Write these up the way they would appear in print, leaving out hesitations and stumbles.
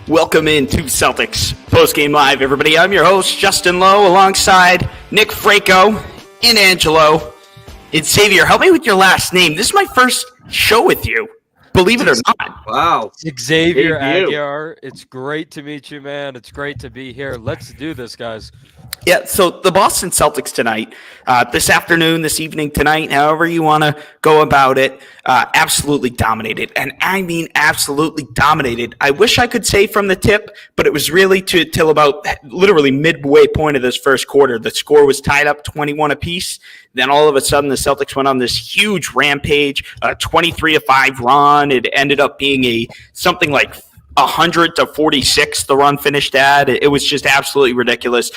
Welcome into Celtics Postgame Live, everybody. I'm your host, Justin Lowe, alongside Nick Franco and Angelo. And Xavier, help me with your last name. This is my first show with you, believe it or not. Wow. Xavier Aguiar, it's great to meet you, man. It's great to be here. Let's do this, guys. Yeah, so the Boston Celtics tonight, this afternoon, this evening, tonight, however you want to go about it, absolutely dominated. And I mean absolutely dominated. I wish I could say from the tip, but it was really till about literally midway point of this first quarter. The score was tied up 21 apiece. Then all of a sudden the Celtics went on this huge rampage, 23-5 run. It ended up being something like 100-46 the run finished at. It was just absolutely ridiculous.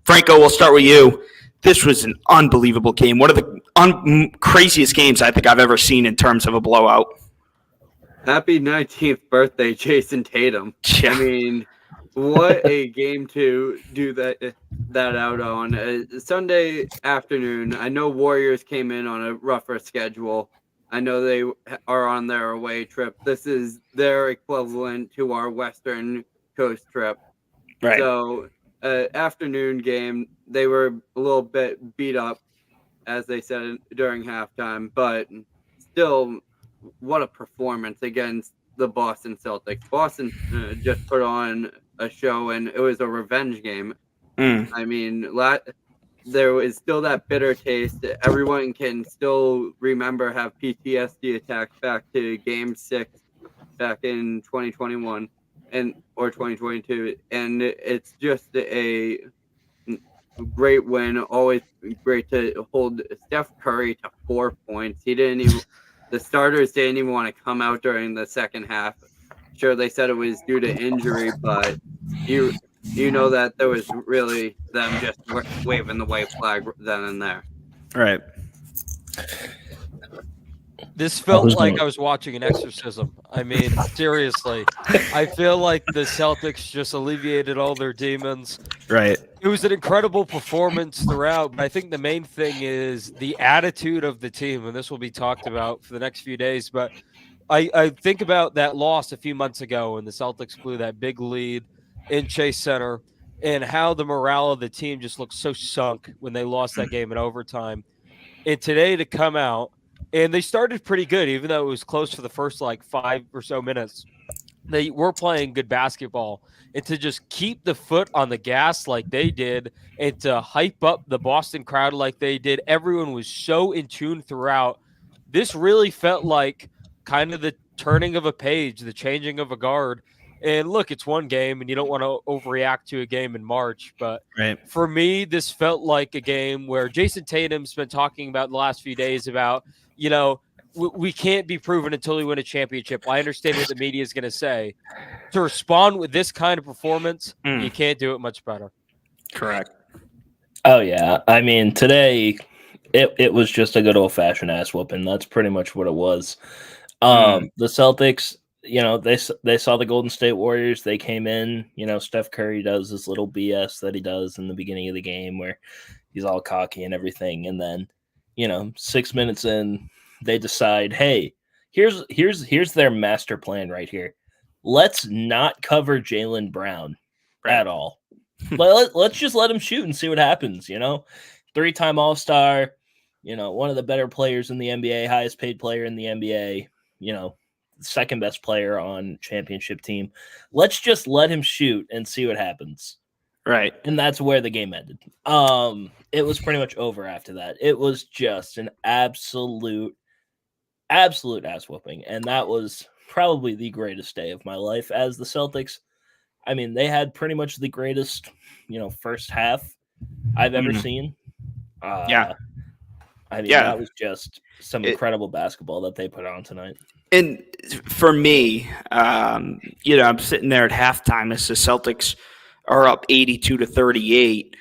Franco, we'll start with you. This was an unbelievable game. One of the craziest games I think I've ever seen in terms of a blowout. Happy 19th birthday, Jason Tatum. Yeah. I mean, what a game to do that out on. Sunday afternoon, I know Warriors came in on a rougher schedule. I know they are on their away trip. This is their equivalent to our Western Coast trip. Right. So, afternoon game, they were a little bit beat up, as they said during halftime, but still, what a performance against the Boston Celtics. Boston just put on a show, and it was a revenge game. I mean, there was still that bitter taste. Everyone can still have PTSD attacks back to Game 6 back in 2021. Or 2022, and it's just a great win. Always great to hold Steph Curry to 4 points. The starters didn't even want to come out during the second half. Sure, they said it was due to injury, but you know that there was really them just waving the white flag then and there. Right. This felt like I was watching an exorcism. I mean, seriously. I feel like the Celtics just alleviated all their demons. Right. It was an incredible performance throughout, but I think the main thing is the attitude of the team, and this will be talked about for the next few days. But I think about that loss a few months ago when the Celtics blew that big lead in Chase Center and how the morale of the team just looked so sunk when they lost that game in overtime. And today to come out, and they started pretty good, even though it was close for the first 5 or so minutes. They were playing good basketball. And to just keep the foot on the gas like they did and to hype up the Boston crowd like they did, everyone was so in tune throughout. This really felt like kind of the turning of a page, the changing of a guard. And look, it's one game, and you don't want to overreact to a game in March. But For me, this felt like a game where Jason Tatum's been talking about the last few days about, we can't be proven until we win a championship. I understand what the media is going to say. To respond with this kind of performance, you can't do it much better. Correct. Oh, yeah. I mean, today, it was just a good old-fashioned ass whooping. That's pretty much what it was. The Celtics, they saw the Golden State Warriors. They came in. Steph Curry does this little BS that he does in the beginning of the game where he's all cocky and everything. And then, 6 minutes in, they decide, hey, here's their master plan right here. Let's not cover Jaylen Brown at all. Let's just let him shoot and see what happens. 3-time All-Star, one of the better players in the NBA, highest paid player in the NBA, second best player on championship team. Let's just let him shoot and see what happens. Right. And that's where the game ended. It was pretty much over after that. It was just an absolute ass whooping. And that was probably the greatest day of my life as the Celtics. I mean, they had pretty much the greatest, first half I've ever seen. Yeah. I mean, that was just some incredible basketball that they put on tonight. And for me, I'm sitting there at halftime as the Celtics are up 82-38.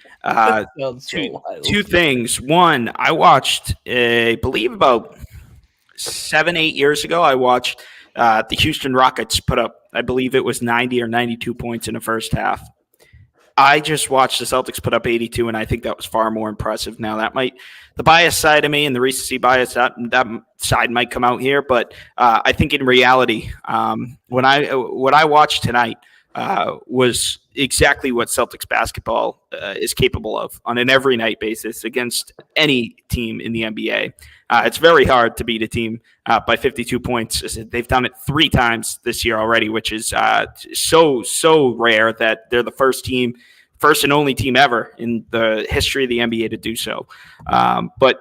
Two things. One, I watched, I believe about 7-8 years ago, I watched the Houston Rockets put up, I believe it was 90 or 92 points in the first half. I just watched the Celtics put up 82, and I think that was far more impressive. Now, the bias side of me and the recency bias, that side might come out here, but I think in reality, what I watched tonight was exactly what Celtics basketball is capable of on an every night basis against any team in the NBA. It's very hard to beat a team by 52 points. They've done it 3 times this year already, which is so rare that they're the first and only team ever in the history of the NBA to do so. But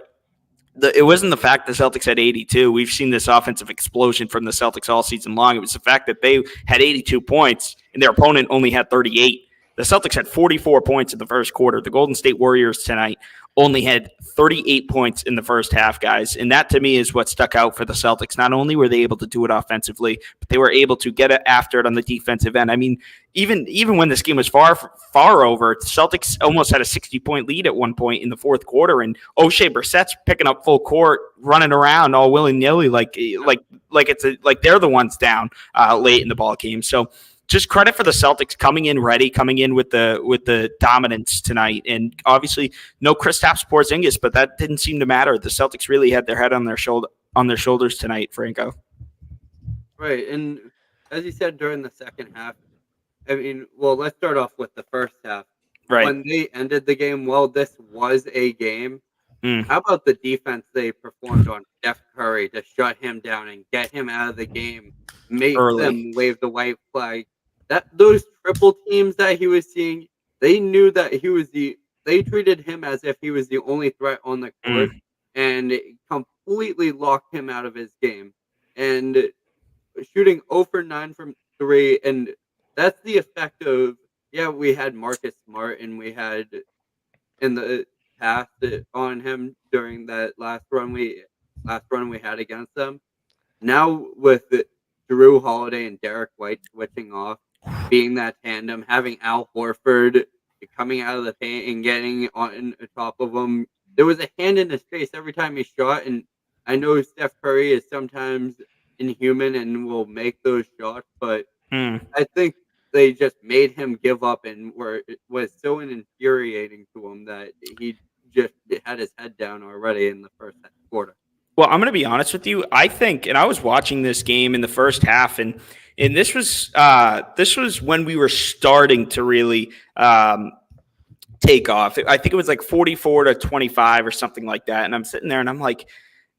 it wasn't the fact the Celtics had 82. We've seen this offensive explosion from the Celtics all season long. It was the fact that they had 82 points and their opponent only had 38. The Celtics had 44 points in the first quarter. The Golden State Warriors tonight only had 38 points in the first half, guys. And that, to me, is what stuck out for the Celtics. Not only were they able to do it offensively, but they were able to get after it on the defensive end. I mean, even when this game was far over, the Celtics almost had a 60-point lead at one point in the fourth quarter, and O'Shea Brissett's picking up full court, running around all willy-nilly like they're the ones down late in the ball game. So just credit for the Celtics coming in ready, coming in with the dominance tonight. And obviously no Kristaps Porzingis, but that didn't seem to matter. The Celtics really had their head on their shoulders tonight, Franco. Right. And as you said during the second half, I mean, well, let's start off with the first half. Right. When they ended the game, well, this was a game. How about the defense they performed on Steph Curry to shut him down and get him out of the game, make them wave the white flag? Those triple teams that he was seeing, they knew that they treated him as if he was the only threat on the court and completely locked him out of his game. And shooting 0 for 9 from 3, and that's the effect of, we had Marcus Smart and we had in the past on him during that last run we had against them. Now with Drew Holiday and Derek White switching off, being that tandem, having Al Horford coming out of the paint and getting on top of him, there was a hand in his face every time he shot. And I know Steph Curry is sometimes inhuman and will make those shots, but I think they just made him give up, and it was so infuriating to him that he just had his head down already in the first quarter. Well, I'm going to be honest with you. I think, and I was watching this game in the first half, and this was when we were starting to really take off. I think it was like 44-25 or something like that. And I'm sitting there and I'm like,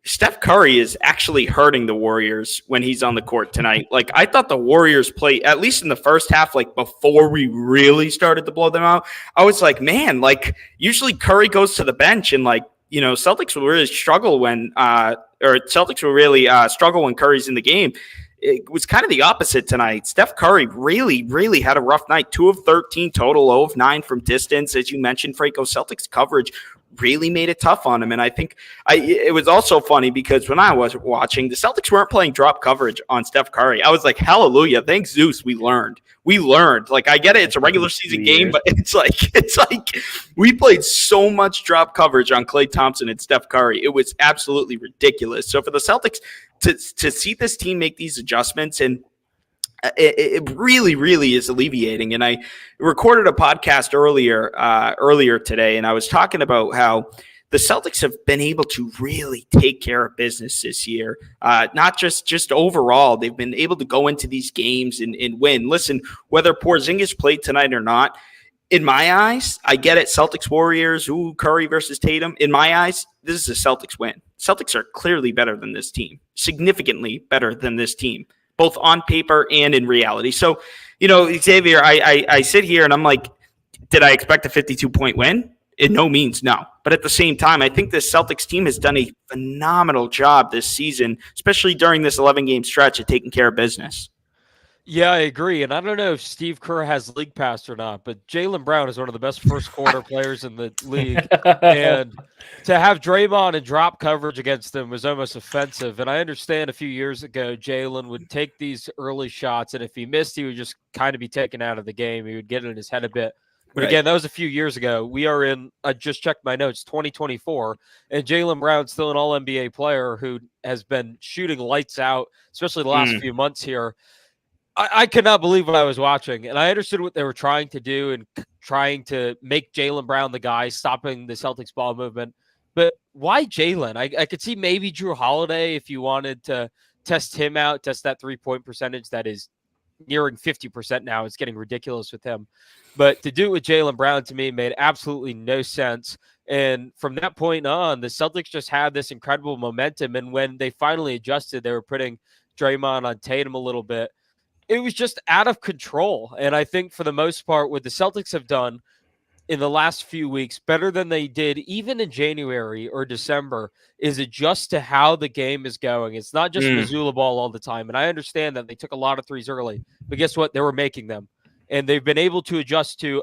Steph Curry is actually hurting the Warriors when he's on the court tonight. Like, I thought the Warriors played, at least in the first half, like before we really started to blow them out, I was like, man, like usually Curry goes to the bench and like, you know, Celtics will really struggle when struggle when Curry's in the game. It was kind of the opposite tonight. Steph Curry really, really had a rough night. 2 of 13 total, 0 of 9 from distance. As you mentioned, Franco, Celtics coverage really made it tough on him. And I think it was also funny because when I was watching, the Celtics weren't playing drop coverage on Steph Curry. I was like, hallelujah, thanks Zeus, we learned. Like, I get it, it's a regular season game, but it's like we played so much drop coverage on Klay Thompson and Steph Curry. It was absolutely ridiculous. So for the Celtics to see this team make these adjustments, and it really, really is alleviating. And I recorded a podcast earlier today, and I was talking about how the Celtics have been able to really take care of business this year. Not just overall, they've been able to go into these games and win. Listen, whether Porzingis played tonight or not, in my eyes, I get it. Celtics Warriors, Curry versus Tatum. In my eyes, this is a Celtics win. Celtics are clearly better than this team, significantly better than this team, both on paper and in reality. So, you know, Xavier, I sit here and I'm like, did I expect a 52-point win? In no means, no. But at the same time, I think this Celtics team has done a phenomenal job this season, especially during this 11-game stretch of taking care of business. Yeah, I agree. And I don't know if Steve Kerr has league pass or not, but Jaylen Brown is one of the best first quarter players in the league. And to have Draymond and drop coverage against him was almost offensive. And I understand a few years ago, Jaylen would take these early shots, and if he missed, he would just kind of be taken out of the game. He would get in his head a bit. But again, that was a few years ago. We are in, I just checked my notes, 2024, and Jaylen Brown's still an all-NBA player who has been shooting lights out, especially the last few months here. I could not believe what I was watching, and I understood what they were trying to do and trying to make Jaylen Brown the guy, stopping the Celtics ball movement. But why Jaylen? I could see maybe Drew Holiday if you wanted to test him out, test that 3-point percentage that is nearing 50% now. It's getting ridiculous with him. But to do it with Jaylen Brown, to me, made absolutely no sense. And from that point on, the Celtics just had this incredible momentum. And when they finally adjusted, they were putting Draymond on Tatum a little bit. It was just out of control. And I think for the most part, what the Celtics have done in the last few weeks, better than they did even in January or December, is adjust to how the game is going. It's not just Missoula ball all the time. And I understand that they took a lot of threes early, but guess what? They were making them. And they've been able to adjust to,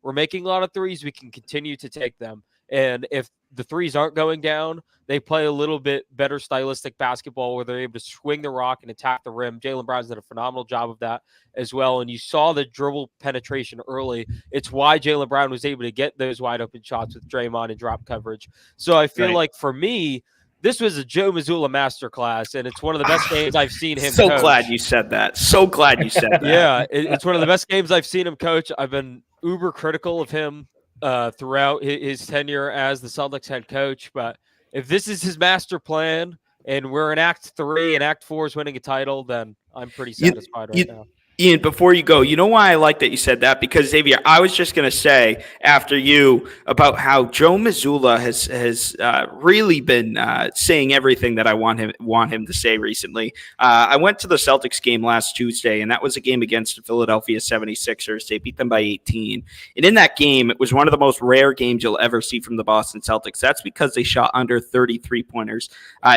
we're making a lot of threes. We can continue to take them. And if the threes aren't going down, they play a little bit better stylistic basketball where they're able to swing the rock and attack the rim. Jaylen Brown's did a phenomenal job of that as well. And you saw the dribble penetration early. It's why Jaylen Brown was able to get those wide open shots with Draymond and drop coverage. So I feel like for me, this was a Joe Mazzulla masterclass, and it's one of the best games I've seen him coach. Glad you said that. So glad you said that. Yeah, it's one of the best games I've seen him coach. I've been uber critical of him throughout his tenure as the Celtics head coach. But if this is his master plan and we're in Act 3 and Act 4 is winning a title, then I'm pretty satisfied now. Ian, before you go, you know why I like that you said that? Because, Xavier, I was just going to say after you about how Joe Mazzulla has really been saying everything that I want him to say recently. I went to the Celtics game last Tuesday, and that was a game against the Philadelphia 76ers. They beat them by 18. And in that game, it was one of the most rare games you'll ever see from the Boston Celtics. That's because they shot under 30 three-pointers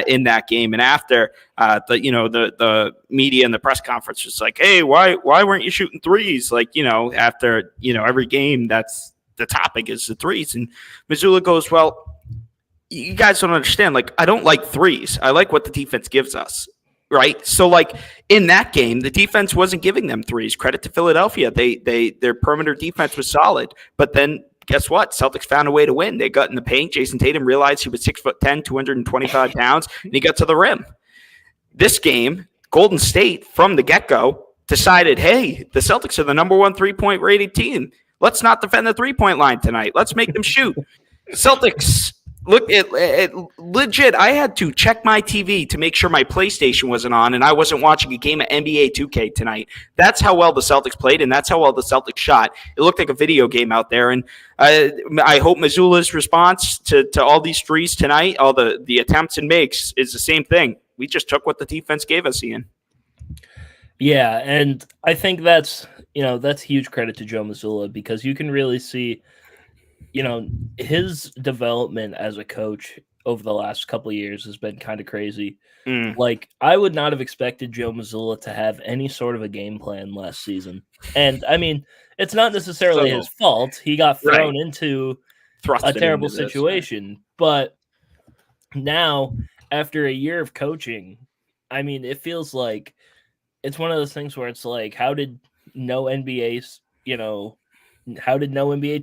in that game. And after the media and the press conference was like, hey, why weren't you shooting threes? Like, after, every game, that's the topic is the threes. And Mazzulla goes, well, you guys don't understand. Like, I don't like threes. I like what the defense gives us. Right. So like in that game, the defense wasn't giving them threes. Credit to Philadelphia. Their perimeter defense was solid, but then guess what? Celtics found a way to win. They got in the paint. Jason Tatum realized he was 6'10", 225 pounds, and he got to the rim. This game, Golden State from the get-go decided, hey, the Celtics are the number one 3-point rated team. Let's not defend the 3-point line tonight. Let's make them shoot. Celtics, look, it legit, I had to check my TV to make sure my PlayStation wasn't on and I wasn't watching a game of NBA 2K tonight. That's how well the Celtics played, and that's how well the Celtics shot. It looked like a video game out there, and I hope Mazzulla's response to all these threes tonight, all the attempts and makes, is the same thing. We just took what the defense gave us, Ian. Yeah, and I think that's huge credit to Joe Mazzulla because you can really see, his development as a coach over the last couple of years has been kind of crazy. Like, I would not have expected Joe Mazzulla to have any sort of a game plan last season. And, I mean, it's not necessarily his fault. He got thrown into a terrible situation. But now, after a year of coaching, I mean, it feels like it's one of those things where it's like, how did no NBA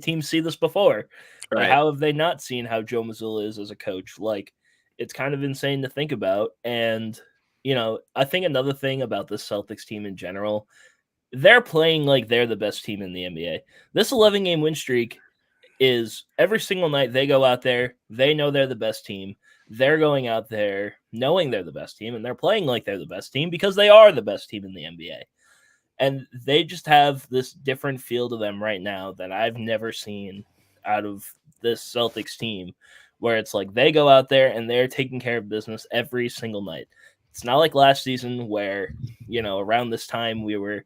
teams see this before? Right. Like, how have they not seen how Joe Mazzulla is as a coach? Like, it's kind of insane to think about. And, I think another thing about the Celtics team in general, they're playing like they're the best team in the NBA. This 11-game win streak is every single night they go out there, they know they're the best team. They're going out there knowing they're the best team, and they're playing like they're the best team because they are the best team in the NBA. And they just have this different feel to them right now that I've never seen out of this Celtics team, where it's like they go out there and they're taking care of business every single night. It's not like last season where, around this time we were,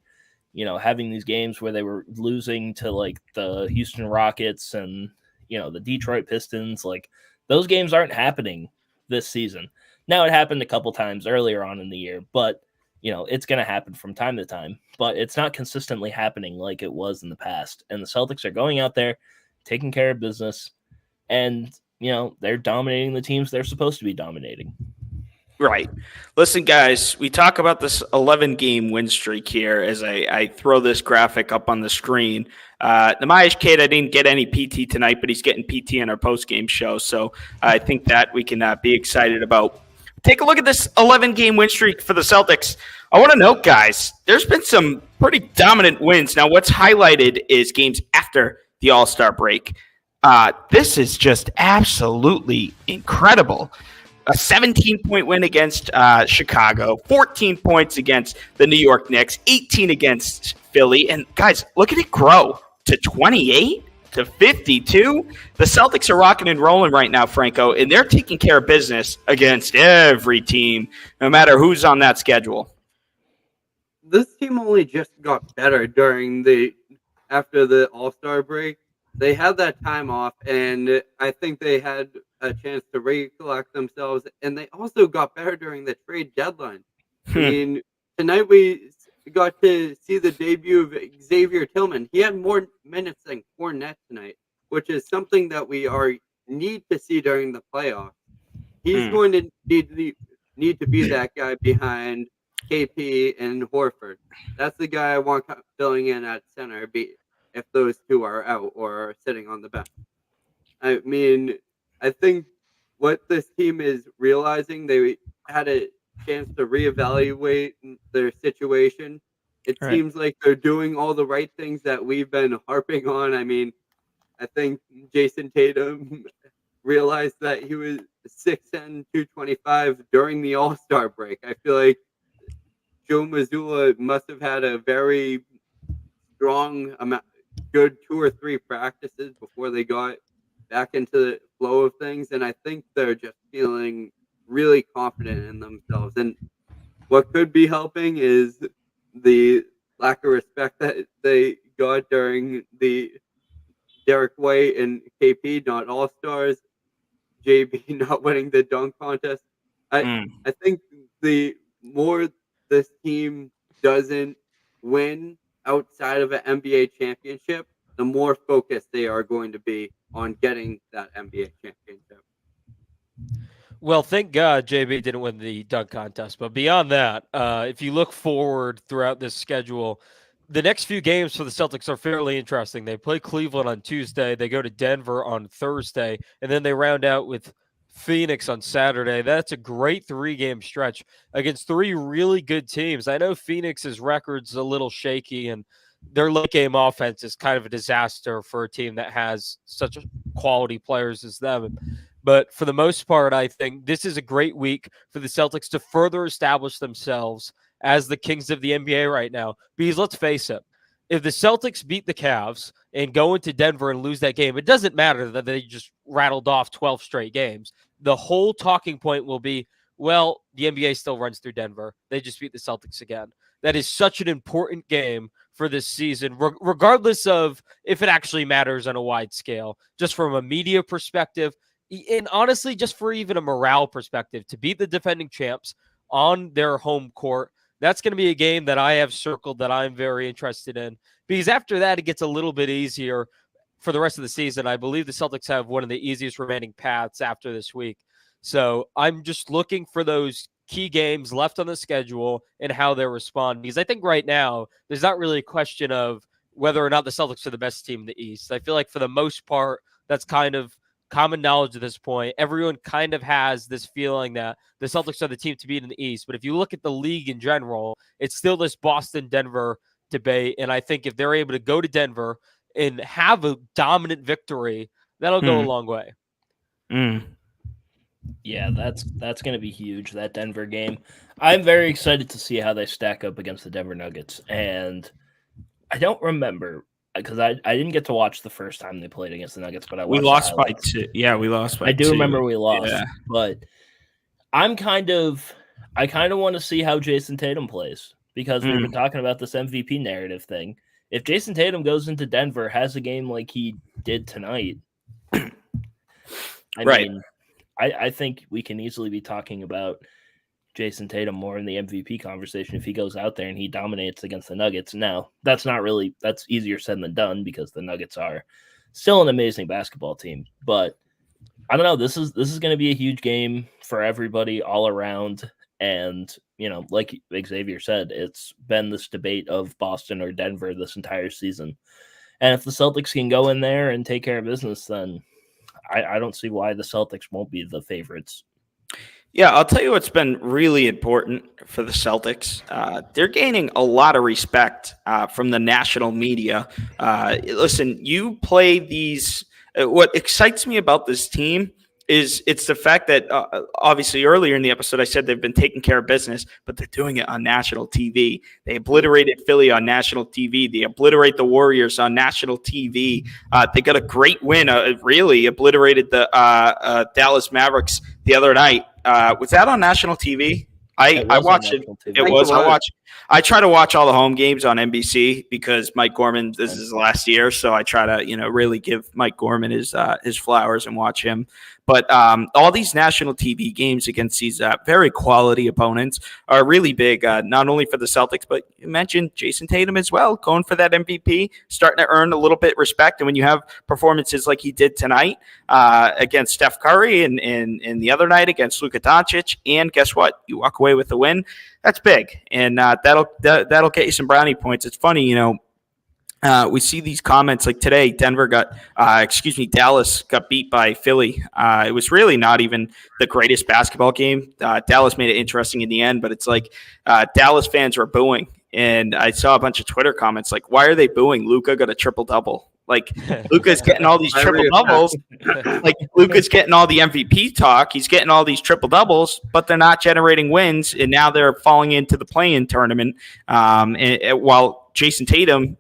having these games where they were losing to like the Houston Rockets and, the Detroit Pistons. Like, those games aren't happening this season. Now, it happened a couple times earlier on in the year, but, it's going to happen from time to time. But it's not consistently happening like it was in the past. And the Celtics are going out there, taking care of business, and, they're dominating the teams they're supposed to be dominating. Right. Listen, guys, we talk about this 11-game win streak here as I throw this graphic up on the screen. The Mayash kid, I didn't get any PT tonight, but he's getting PT in our post-game show. So I think that we can be excited about. Take a look at this 11-game win streak for the Celtics. I want to note, guys, there's been some pretty dominant wins. Now, what's highlighted is games after the All-Star break. This is just absolutely incredible. A 17-point win against Chicago, 14 points against the New York Knicks, 18 against Philly. And guys, look at it grow to 28, to 52. The Celtics are rocking and rolling right now, Franco, and they're taking care of business against every team, no matter who's on that schedule. This team only just got better after the All-Star break. They had that time off, and I think they had a chance to recollect themselves, and they also got better during the trade deadline. I mean, tonight we got to see the debut of Xavier Tillman. He had more minutes than Fournette tonight, which is something that we need to see during the playoffs. He's going to need to be that guy behind KP and Horford. That's the guy I want filling in at center if those two are out or are sitting on the bench. I mean, I think what this team is realizing, they had a chance to reevaluate their situation. It seems like they're doing all the right things that we've been harping on. I mean, I think Jason Tatum realized that he was 6'10", 225 during the All-Star break. I feel like Joe Mazzulla must have had a very strong good 2 or 3 practices before they got back into the flow of things, and I think they're just feeling really confident in themselves. And what could be helping is the lack of respect that they got during the Derek White and KP not All-Stars, JB not winning the dunk contest. I think the more this team doesn't win outside of an NBA championship, the more focused they are going to be on getting that NBA championship. Well, thank God JB didn't win the dunk contest. But beyond that, if you look forward throughout this schedule, the next few games for the Celtics are fairly interesting. They play Cleveland on Tuesday. They go to Denver on Thursday. And then they round out with Phoenix on Saturday. That's a great 3-game stretch against 3 really good teams. I know Phoenix's record's a little shaky, and their late game offense is kind of a disaster for a team that has such quality players as them. But for the most part, I think this is a great week for the Celtics to further establish themselves as the kings of the NBA right now. Because let's face it, if the Celtics beat the Cavs and go into Denver and lose that game, it doesn't matter that they just rattled off 12 straight games. The whole talking point will be, well, the NBA still runs through Denver. They just beat the Celtics again. That is such an important game for this season, regardless of if it actually matters on a wide scale, just from a media perspective, and honestly, just for even a morale perspective, to beat the defending champs on their home court. That's going to be a game that I have circled that I'm very interested in, because after that, it gets a little bit easier for the rest of the season. I believe the Celtics have one of the easiest remaining paths after this week. So I'm just looking for those key games left on the schedule and how they respond, because I think right now there's not really a question of whether or not the Celtics are the best team in the East. I feel like for the most part, that's kind of common knowledge at this point. Everyone kind of has this feeling that the Celtics are the team to beat in the East. But if you look at the league in general, it's still this Boston-Denver debate. And I think if they're able to go to Denver and have a dominant victory, that'll go a long way. Yeah, that's going to be huge, that Denver game. I'm very excited to see how they stack up against the Denver Nuggets. And I don't remember, because I didn't get to watch the first time they played against the Nuggets, but we lost by 2. Yeah, we lost by 2. I do remember we lost, but I kind of want to see how Jason Tatum plays, because we've been talking about this MVP narrative thing. If Jason Tatum goes into Denver, has a game like he did tonight, I mean, I think we can easily be talking about Jason Tatum more in the MVP conversation if he goes out there and he dominates against the Nuggets. Now, that's easier said than done, because the Nuggets are still an amazing basketball team. But I don't know, this is going to be a huge game for everybody all around. And, like Xavier said, it's been this debate of Boston or Denver this entire season. And if the Celtics can go in there and take care of business, then I don't see why the Celtics won't be the favorites. Yeah, I'll tell you what's been really important for the Celtics. They're gaining a lot of respect from the national media. Listen, you play these. What excites me about this team is it's the fact that obviously earlier in the episode I said they've been taking care of business, but they're doing it on national TV. They obliterated Philly on national TV. They obliterate the Warriors on national TV. They got a great win. Really obliterated the Dallas Mavericks the other night. Was that on national TV? I was on watched it. national TV. It think was. it was. I try to watch all the home games on NBC because Mike Gorman. This is his last year, so I try to really give Mike Gorman his flowers and watch him. But all these national TV games against these very quality opponents are really big, not only for the Celtics, but you mentioned Jason Tatum as well, going for that MVP, starting to earn a little bit respect. And when you have performances like he did tonight against Steph Curry and the other night against Luka Doncic, and guess what? You walk away with the win. That's big, and that'll get you some brownie points. It's funny, we see these comments like today. Dallas got beat by Philly. It was really not even the greatest basketball game. Dallas made it interesting in the end, but it's like Dallas fans were booing, and I saw a bunch of Twitter comments like, "Why are they booing? Luka got a triple double." Like Luka's getting all these triple doubles. Like Luka's getting all the MVP talk. He's getting all these triple doubles, but they're not generating wins, and now they're falling into the play-in tournament. While Jason Tatum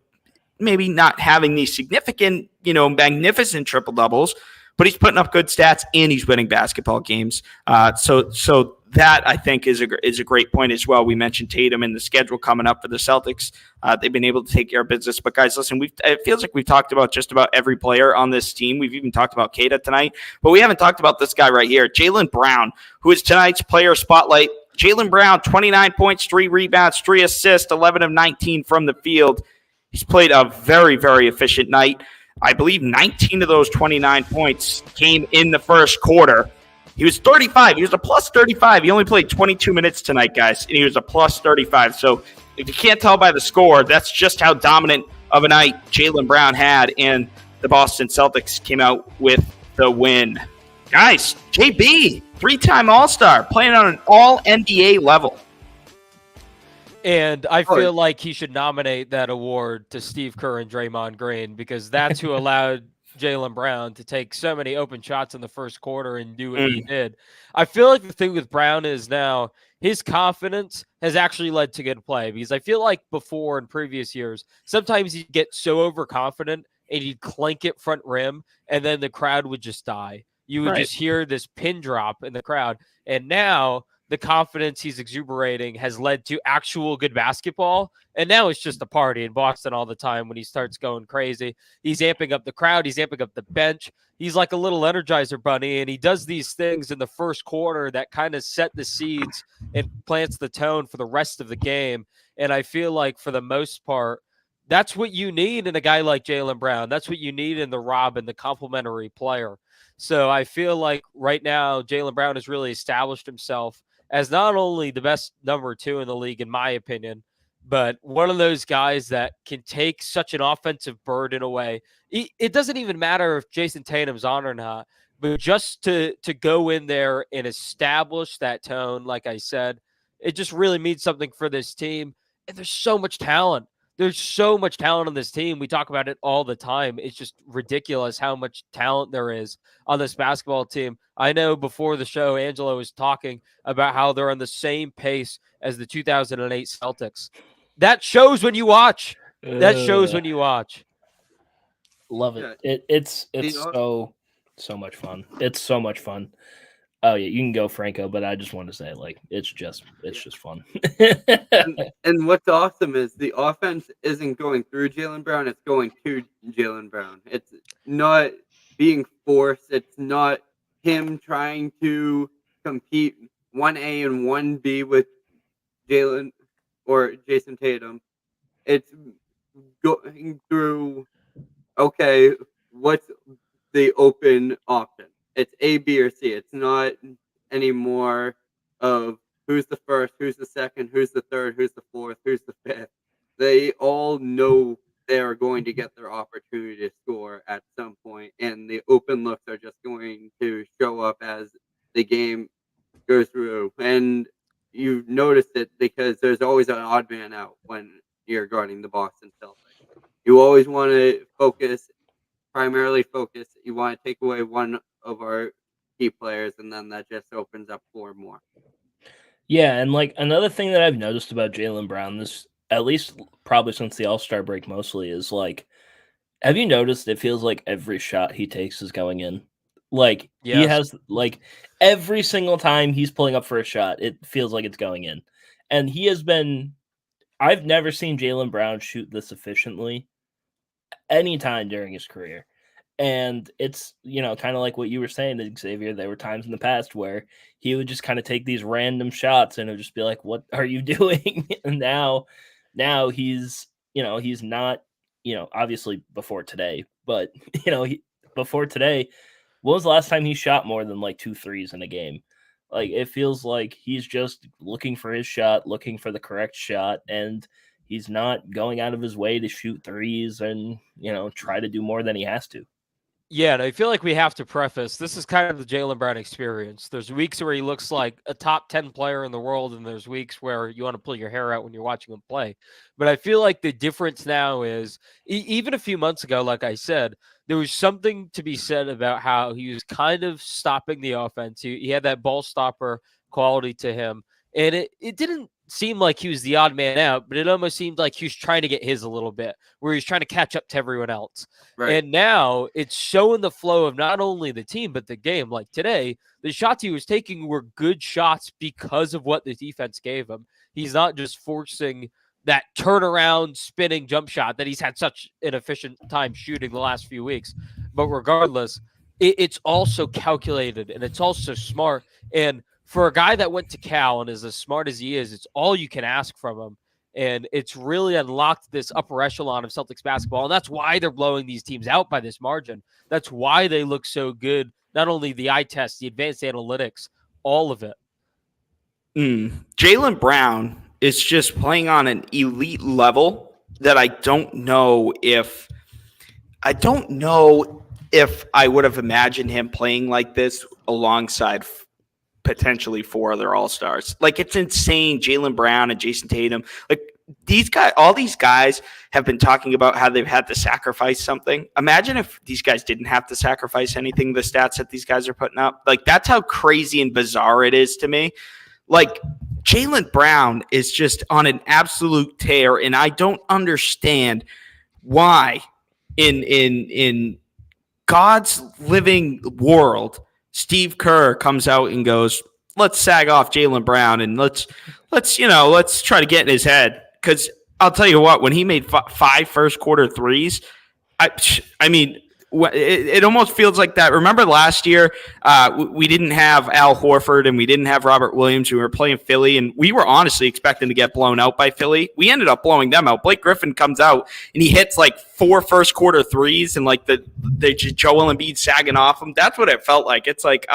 maybe not having these significant, magnificent triple doubles, but he's putting up good stats and he's winning basketball games. So that I think is a great point as well. We mentioned Tatum and the schedule coming up for the Celtics. They've been able to take care of business. But guys, listen, it feels like we've talked about just about every player on this team. We've even talked about Kata tonight, but we haven't talked about this guy right here, Jaylen Brown, who is tonight's player spotlight. Jaylen Brown, 29 points, 3 rebounds, 3 assists, 11 of 19 from the field. He's played a very, very efficient night. I believe 19 of those 29 points came in the first quarter. He was 35. He was a plus 35. He only played 22 minutes tonight, guys, and he was a plus 35. So if you can't tell by the score, that's just how dominant of a night Jaylen Brown had, and the Boston Celtics came out with the win. Guys, JB, 3-time All-Star, playing on an all-NBA level. And I feel like he should nominate that award to Steve Kerr and Draymond Green, because that's who allowed Jaylen Brown to take so many open shots in the first quarter and do what he did. I feel like the thing with Brown is now his confidence has actually led to good play, because I feel like before in previous years, sometimes he'd get so overconfident and he'd clank it front rim and then the crowd would just die. You would just hear this pin drop in the crowd. And now the confidence he's exuberating has led to actual good basketball. And now it's just a party in Boston all the time when he starts going crazy. He's amping up the crowd. He's amping up the bench. He's like a little Energizer bunny, and he does these things in the first quarter that kind of set the seeds and plants the tone for the rest of the game. And I feel like for the most part, that's what you need in a guy like Jaylen Brown. That's what you need in the Robin, the complementary player. So I feel like right now Jaylen Brown has really established himself as not only the best number 2 in the league, in my opinion, but one of those guys that can take such an offensive burden away. It doesn't even matter if Jason Tatum's on or not, but just to go in there and establish that tone, like I said, it just really means something for this team. And there's so much talent. There's so much talent on this team. We talk about it all the time. It's just ridiculous how much talent there is on this basketball team. I know before the show, Angelo was talking about how they're on the same pace as the 2008 Celtics. That shows when you watch. That shows when you watch. Love it. It's so much fun. It's so much fun. Oh yeah, you can go, Franco, but I just want to say, like, it's just fun. And what's awesome is the offense isn't going through Jaylen Brown; it's going to Jaylen Brown. It's not being forced. It's not him trying to compete 1A and 1B with Jaylen or Jason Tatum. It's going through, okay, what's the open option? It's A, B, or C. It's not anymore of who's the first, who's the second, who's the third, who's the fourth, who's the fifth. They all know they are going to get their opportunity to score at some point, and the open looks are just going to show up as the game go through, and you've noticed it because there's always an odd man out when you're guarding the Boston Celtics. You always want to primarily focus. You want to take away one of our key players, and then that just opens up four more. Yeah, and like another thing that I've noticed about Jaylen Brown, this at least probably since the All-Star break mostly, is like, have you noticed it feels like every shot he takes is going in? Like he Yes. has like every single time he's pulling up for a shot, it feels like it's going in. And he has been I've never seen Jaylen Brown shoot this efficiently anytime during his career. And it's, kind of like what you were saying, Xavier. There were times in the past where he would just kind of take these random shots and it would just be like, what are you doing? And now he's, he's not, obviously before today, but, before today, when was the last time he shot more than like 2 threes in a game? Like, it feels like he's just looking for his shot, looking for the correct shot, and he's not going out of his way to shoot threes and, try to do more than he has to. Yeah, and I feel like we have to preface this is kind of the Jaylen Brown experience. There's weeks where he looks like a top 10 player in the world, and there's weeks where you want to pull your hair out when you're watching him play. But I feel like the difference now is even a few months ago, like I said, there was something to be said about how he was kind of stopping the offense. He had that ball stopper quality to him. And it didn't seem like he was the odd man out, but it almost seemed like he was trying to get his a little bit, where he's trying to catch up to everyone else. Right. And now it's showing the flow of not only the team, but the game. Like today, the shots he was taking were good shots because of what the defense gave him. He's not just forcing that turnaround spinning jump shot that he's had such an efficient time shooting the last few weeks. But regardless, it's also calculated and it's also smart. And for a guy that went to Cal and is as smart as he is, it's all you can ask from him. And it's really unlocked this upper echelon of Celtics basketball. And that's why they're blowing these teams out by this margin. That's why they look so good. Not only the eye test, the advanced analytics, all of it. Jaylen Brown is just playing on an elite level that I don't know if I would have imagined him playing like this alongside potentially 4 other All-Stars. Like, it's insane. Jaylen Brown and Jason Tatum, like all these guys have been talking about how they've had to sacrifice something. Imagine if these guys didn't have to sacrifice anything, the stats that these guys are putting up. Like, that's how crazy and bizarre it is to me. Like, Jaylen Brown is just on an absolute tear, and I don't understand why in God's living world Steve Kerr comes out and goes, let's sag off Jaylen Brown and let's try to get in his head. Because I'll tell you what, when he made 5 first quarter threes, I mean, it almost feels like that. Remember last year, we didn't have Al Horford and we didn't have Robert Williams. We were playing Philly, and we were honestly expecting to get blown out by Philly. We ended up blowing them out. Blake Griffin comes out and he hits like 4 first quarter threes, and like the Joel Embiid sagging off him. That's what it felt like. It's like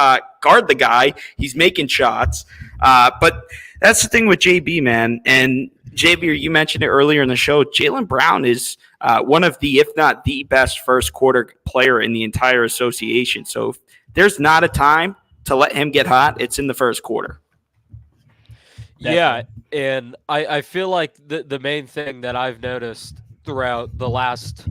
guard the guy. He's making shots, but that's the thing with JB, man. And JB, you mentioned it earlier in the show. Jaylen Brown is one of the, if not the best first quarter player in the entire association. So if there's not a time to let him get hot, it's in the first quarter. Yeah, and I feel like the main thing that I've noticed throughout the last,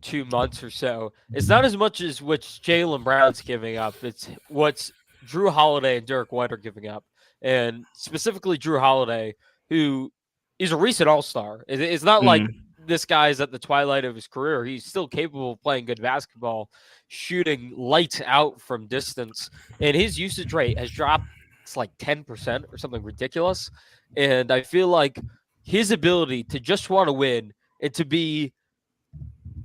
2 months or so, it's not as much as what Jaylen Brown's giving up. It's what's Drew Holiday and Derek White are giving up. And specifically Drew Holiday, who is a recent All-Star. It's not like this guy's at the twilight of his career. He's still capable of playing good basketball, shooting lights out from distance. And his usage rate has dropped. It's like 10% or something ridiculous. And I feel like his ability to just want to win and to be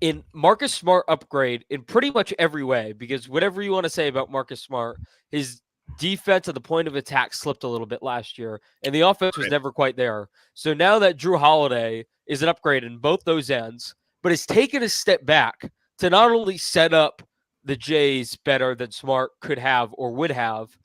in Marcus Smart upgrade in pretty much every way, because whatever you want to say about Marcus Smart, his defense at the point of attack slipped a little bit last year, and the offense was never quite there. So now that Drew Holiday is an upgrade in both those ends, but has taken a step back to not only set up the Jays better than Smart could have or would have,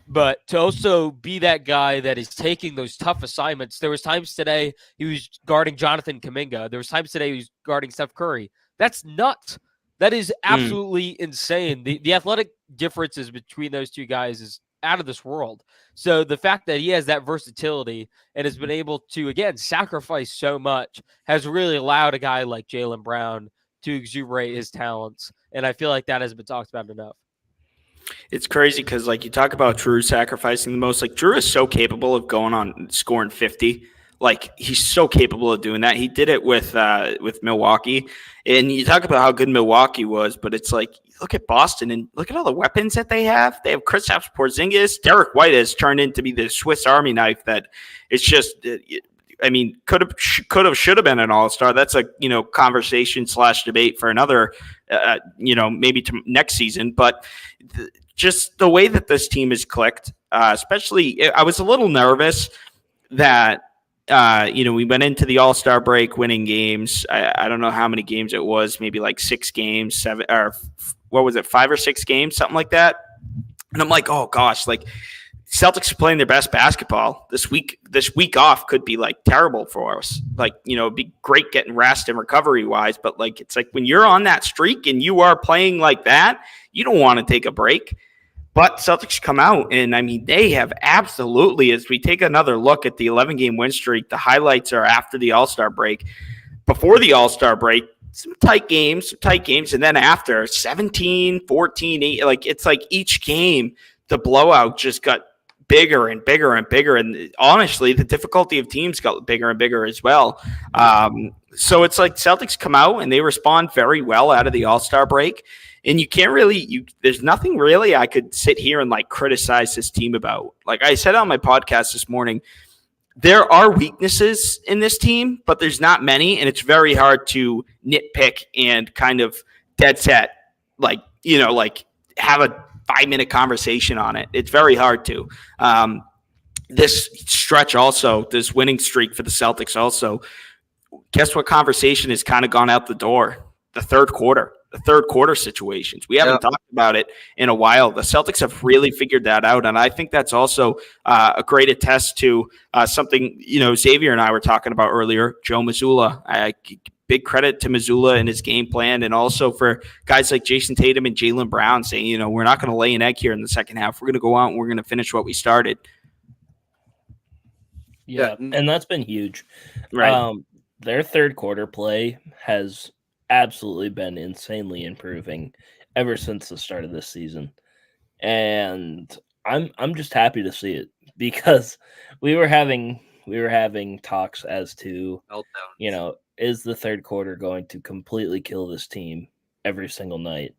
but to also be that guy that is taking those tough assignments. There was times today he was guarding Jonathan Kuminga. There was times today he was guarding Steph Curry. That's nuts. That is absolutely insane. The athletic differences between those two guys is out of this world. So the fact that he has that versatility and has been able to, again, sacrifice so much has really allowed a guy like Jaylen Brown to exuberate his talents. And I feel like that hasn't been talked about enough. It's crazy because, like, you talk about Drew sacrificing the most. Like, Drew is so capable of going on scoring 50. Like, he's so capable of doing that. He did it with Milwaukee. And you talk about how good Milwaukee was, but it's like, look at Boston and look at all the weapons that they have. They have Kristaps Porzingis. Derek White has turned into be the Swiss Army knife that it's just I mean, could have, should have been an all-star. That's a, conversation / debate for another, maybe next season. But just the way that this team is clicked, especially, I was a little nervous that, we went into the all-star break winning games. I don't know how many games it was, maybe like 6 games, 7, or what was it, 5 or 6 games, something like that. And I'm like, oh gosh, like, Celtics are playing their best basketball this week. This week off could be like terrible for us. Like, it'd be great getting rest and recovery wise, but like, it's like when you're on that streak and you are playing like that, you don't want to take a break. But Celtics come out and I mean, they have absolutely, as we take another look at the 11-game win streak, the highlights are after the All-Star break. Before the All-Star break, some tight games, and then after 17, 14, 8, like it's like each game, the blowout just got bigger and bigger and bigger. And honestly, the difficulty of teams got bigger and bigger as well. So it's like Celtics come out and they respond very well out of the All-Star break. And you can't really, there's nothing really I could sit here and like criticize this team about. Like I said on my podcast this morning, there are weaknesses in this team, but there's not many. And it's very hard to nitpick and kind of dead set, like, like have a 5-minute conversation on it. It's very hard to. This stretch also, this winning streak for the Celtics also, guess what conversation has kind of gone out the door? The third quarter situations. We haven't talked about it in a while. The Celtics have really figured that out, and I think that's also a great attest to something, Xavier and I were talking about earlier, Joe Mazzulla. Big credit to Mazzulla and his game plan, and also for guys like Jason Tatum and Jaylen Brown saying, we're not going to lay an egg here in the second half. We're going to go out and we're going to finish what we started. Yeah, and that's been huge. Right. Their third quarter play has absolutely been insanely improving ever since the start of this season. And I'm just happy to see it because we were having talks as to, is the third quarter going to completely kill this team every single night?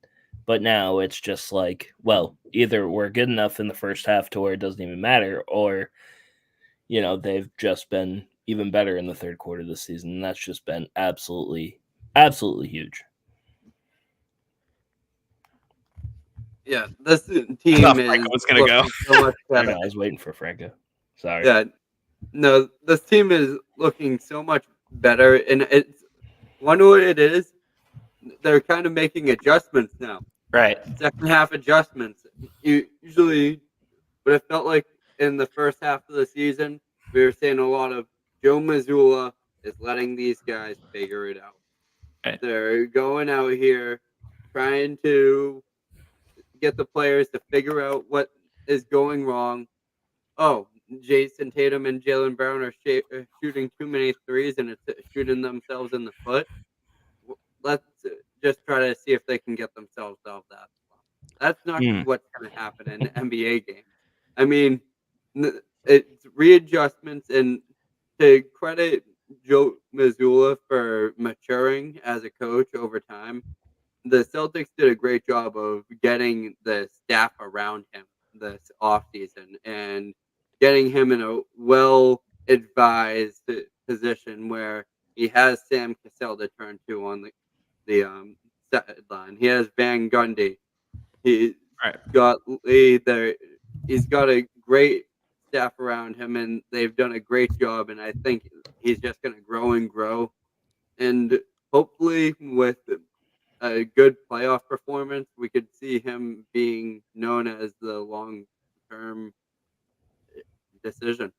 But now it's just like, well, either we're good enough in the first half to where it doesn't even matter, or, they've just been even better in the third quarter this season. And that's just been absolutely huge. Yeah, this team was going to go. So much better. I was waiting for Franco. Sorry. Yeah, no, this team is looking so much better, and it's wonder what it is. They're kind of making adjustments now. Right. Second half adjustments. Usually, what it felt like in the first half of the season, we were saying a lot of Joe Mazzulla is letting these guys figure it out. Right. They're going out here trying to get the players to figure out what is going wrong. Oh, Jason Tatum and Jaylen Brown are shooting too many threes and it's shooting themselves in the foot. Let's just try to see if they can get themselves out of that. That's not what's going to happen in an NBA game. I mean, it's readjustments, and to credit Joe Mazzulla for maturing as a coach over time, the Celtics did a great job of getting the staff around him this offseason and getting him in a well-advised position where he has Sam Cassell to turn to on the sideline. He has Van Gundy. He's got Lee there. He's got a great staff around him, and they've done a great job. And I think he's just going to grow and grow. And hopefully, with a good playoff performance, we could see him being known as the long-term decision.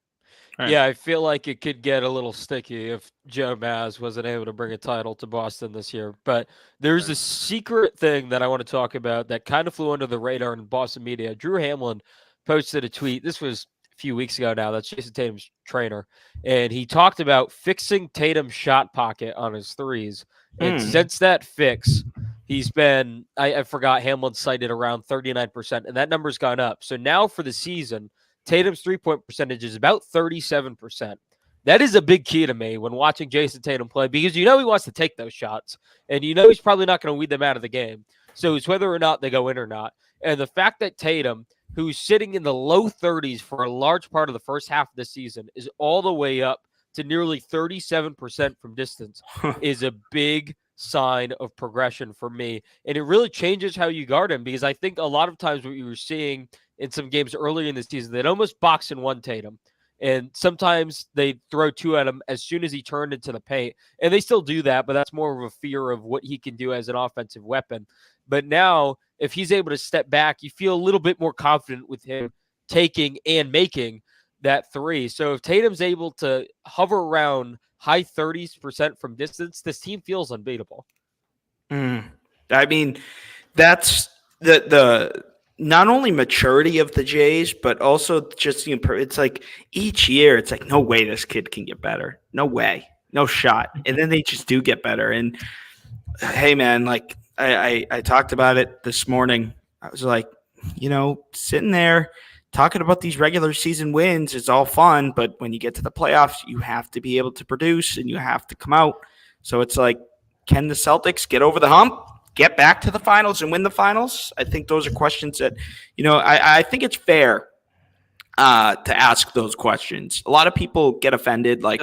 Right. Yeah, I feel like it could get a little sticky if Joe Maz wasn't able to bring a title to Boston this year. But there's a secret thing that I want to talk about that kind of flew under the radar in Boston media. Drew Hamlin posted a tweet. This was a few weeks ago now. That's Jason Tatum's trainer. And he talked about fixing Tatum's shot pocket on his threes. And since that fix, he's been, I forgot, Hamlin cited around 39%, and that number's gone up. So now for the season, Tatum's three-point percentage is about 37%. That is a big key to me when watching Jason Tatum play, because he wants to take those shots, and he's probably not going to weed them out of the game. So it's whether or not they go in or not. And the fact that Tatum, who's sitting in the low 30s for a large part of the first half of the season, is all the way up to nearly 37% from distance is a big sign of progression for me. And it really changes how you guard him, because I think a lot of times what you were seeing in some games earlier in the season, they'd almost box in one Tatum. And sometimes they throw two at him as soon as he turned into the paint. And they still do that, but that's more of a fear of what he can do as an offensive weapon. But now, if he's able to step back, you feel a little bit more confident with him taking and making that three. So if Tatum's able to hover around high 30% from distance, this team feels unbeatable. I mean, that's the not only maturity of the Jays, but also just it's like each year, it's like, no way this kid can get better. No way. No shot. And then they just do get better. And hey, man, like I talked about it this morning. I was like, sitting there talking about these regular season wins is all fun, but when you get to the playoffs, you have to be able to produce and you have to come out. So it's like, can the Celtics get over the hump, get back to the finals and win the finals? I think those are questions that, I think it's fair to ask those questions. A lot of people get offended, like,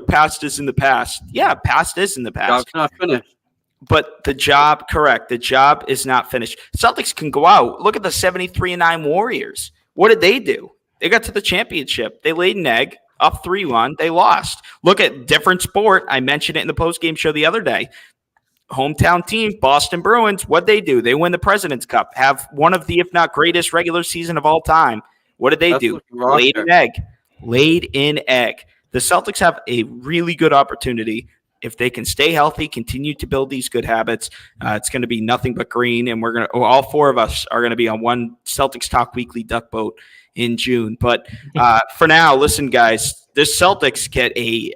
past is in the past. Yeah, past is in the past. Job's not finished. But the job is not finished. Celtics can go out. Look at the 73-9 Warriors. What did they do? They got to the championship. They laid an egg, up 3-1. They lost. Look at different sport. I mentioned it in the postgame show the other day. Hometown team, Boston Bruins, what'd they do? They win the President's Cup, have one of the, if not greatest, regular season of all time. What did they do? Laid an egg. The Celtics have a really good opportunity. If they can stay healthy, continue to build these good habits, it's going to be nothing but green. And all four of us are going to be on one Celtics Talk Weekly duck boat in June. But for now, listen, guys, the Celtics get a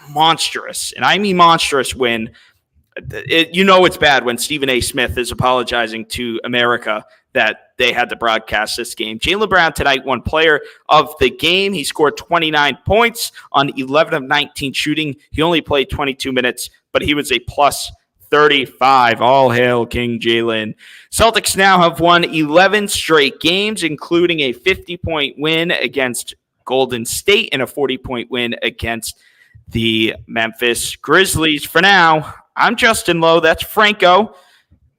monstrous, and I mean monstrous win. It's bad when Stephen A. Smith is apologizing to America that they had to broadcast this game. Jaylen Brown tonight won player of the game. He scored 29 points on 11 of 19 shooting. He only played 22 minutes, but he was a plus 35. All hail King Jaylen. Celtics now have won 11 straight games, including a 50-point win against Golden State and a 40-point win against the Memphis Grizzlies. For now, I'm Justin Lowe. That's Franco.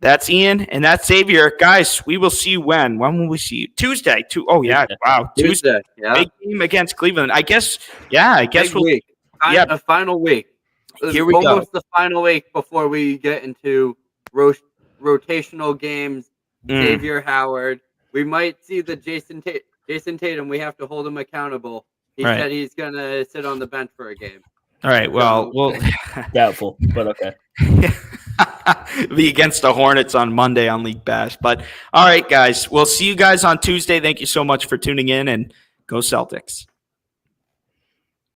That's Ian. And that's Xavier. Guys, we will see you when? When will we see you? Tuesday. Wow. Tuesday. Yeah. Big game against Cleveland. I guess we'll. Week. A final week. Here we go. Almost the final week before we get into rotational games. Xavier Howard. We might see the Jason Tatum. We have to hold him accountable. He said he's going to sit on the bench for a game. All right. Well, doubtful, but okay. Be against the Hornets on Monday on League Bash. But all right, guys, we'll see you guys on Tuesday. Thank you so much for tuning in, and go Celtics.